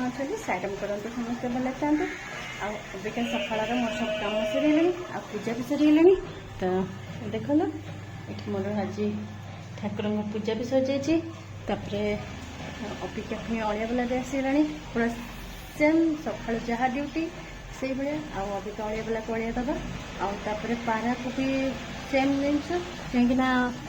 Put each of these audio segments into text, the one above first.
अछे सैडम करते समस्त भले था अबिका सकाल मोर सब कम सर आ पूजा भी सर तो देख लो ये मोर आज ठाकुर पूजा भी सजाई अबिका पुणी अलिया बेला भी आसला पूरा सेम सकाल जहाँ ड्यूटी से भाया अबिका अलिया बेला को अलिया दबा आउे पारा को भी सेम जिनस कहीं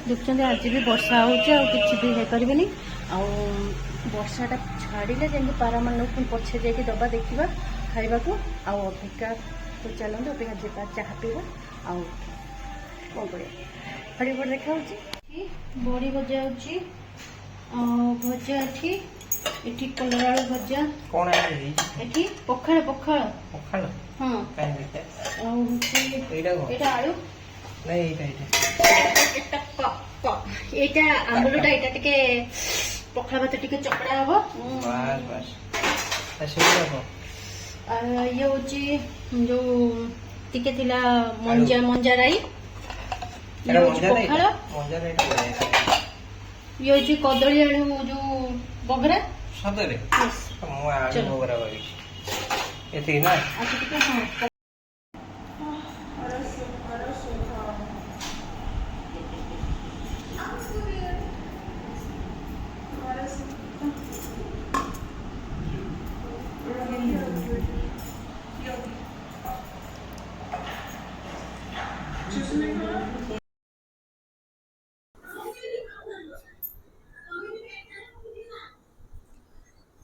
देखते आज भी वर्षा होगी वर्षाटा छाड़े जमी पारा मान पछे जाकि दबा देखा खावा को अबिका तो चलते अबिका जा चाह पीवा कौन कर फटे फटे देखा बड़ी भजा भजा एठी कलर आलू भजा कौन एठी पखाल पखाल पखाल हां एटा आलू नहीं एटा आंबुलटा एटा टिके पखाल भात टिके चकड़ा हबो बस बस ऐसे हो ये होची जो टिके थिला मंजा मंजा राई ये होची पखाल मंजा राई ये होची कदली आलू जो बगरा सदरे मु आलू बगरा भाई एती ना अच्छा टिके हां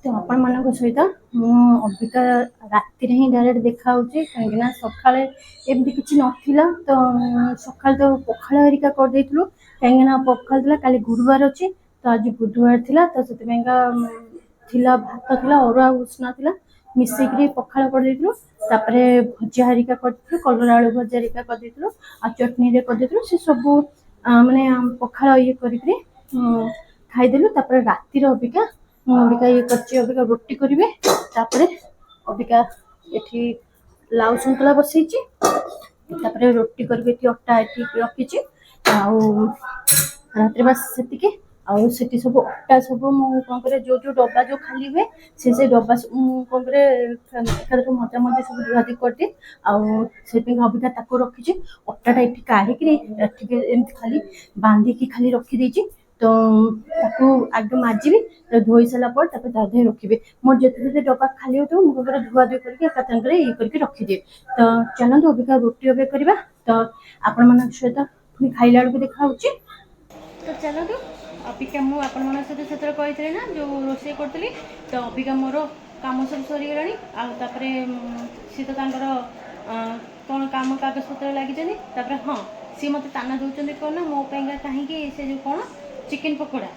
तो आपण मान सहित अबिका राति ही डायरेक्ट देखा कहीं सका एमती किसी नाला तो सका तो पखाल हरिका करदे कहीं पखाल काली गुरुवार अच्छी तो आज बुधवार थिला तो से भात थिला अरुआ उसना थिला मिसेक पखाल करदे भजा हरिका कर कलर आलू भजा हरिका करदे आ चटनी करदे से सब माने पखाल ये कर खाईदेलु रातिर अबिका अबिका ये अबिका रोटी करेंगे अबिका ये लाउ सन्तुला बसई रोटी करी अटा रखी रात बस से सब अटा सब मुझे जो जो डब्बा जो खाली हुए से डब्बा कौन एक मजा मजा सब धुआधुई करदिए अबिका रखी अटाटा ये काढ़ी खाली बांधिकी खाली रखीदे तो आगे माजिबी तो धोई सारा पर दाधे रखी मोर जिते डब्बा खाली हो मुझे धुआधुई करके ये करके रखीदिए तो चलते अबिका रोटी अबे करवा तो आपण मान सहित पुणी खाइला बेलू देखा तो चलतु अबिका मुझे सहित कही ना जो रोषे करी तो अबिका मोर कम सब सरीगला सी तो कौन कम कागज पत्र लगी हाँ सी मत ताना दौरान कौन मोपाई कहीं से जो कौन चिकेन पकोड़ा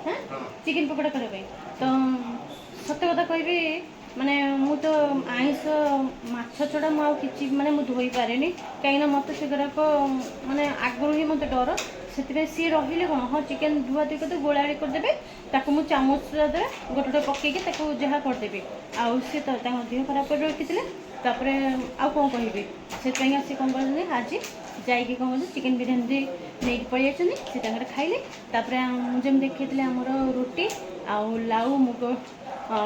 हाँ चिकेन पकोड़ा करने तो सत कथा कहि माने मु तो आइस माछ छड़ा मुझे माने मु धोई पारे कहीं मत से माने आगु ही मत डर से सी रही कौन हाँ चिकेन धुआधुई करदे गोलाड़ी करदे मुझे चामच द्वारा गोटे गोटे पकईकि जहाँ करदेवी आउ सी तो देह खराब कर रखी तापर आउ कौन कहि से कौन कर आज जाइए कौन चिकेन बिरयानी नहीं पलि से खाइले मुझे देखी आमर रोटी आउ लाउ मुग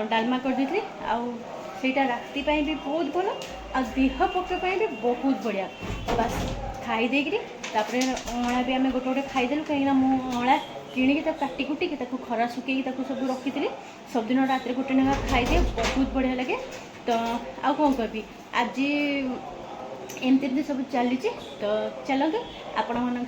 डालमा कर देती आईटा राति भी बहुत भल आ देह पक्षी भी बहुत बढ़िया बस खाईदे अँला भी आम गोटे गोटे खाईदेलु कहीं अँला किणिकी काटिकुटी खरा सुखी सब रखी सब दिन रात गोटे ना खाईदे बहुत बढ़िया लगे तो आउ कौन कहि आज एमती सब चली तो चलते आपण मान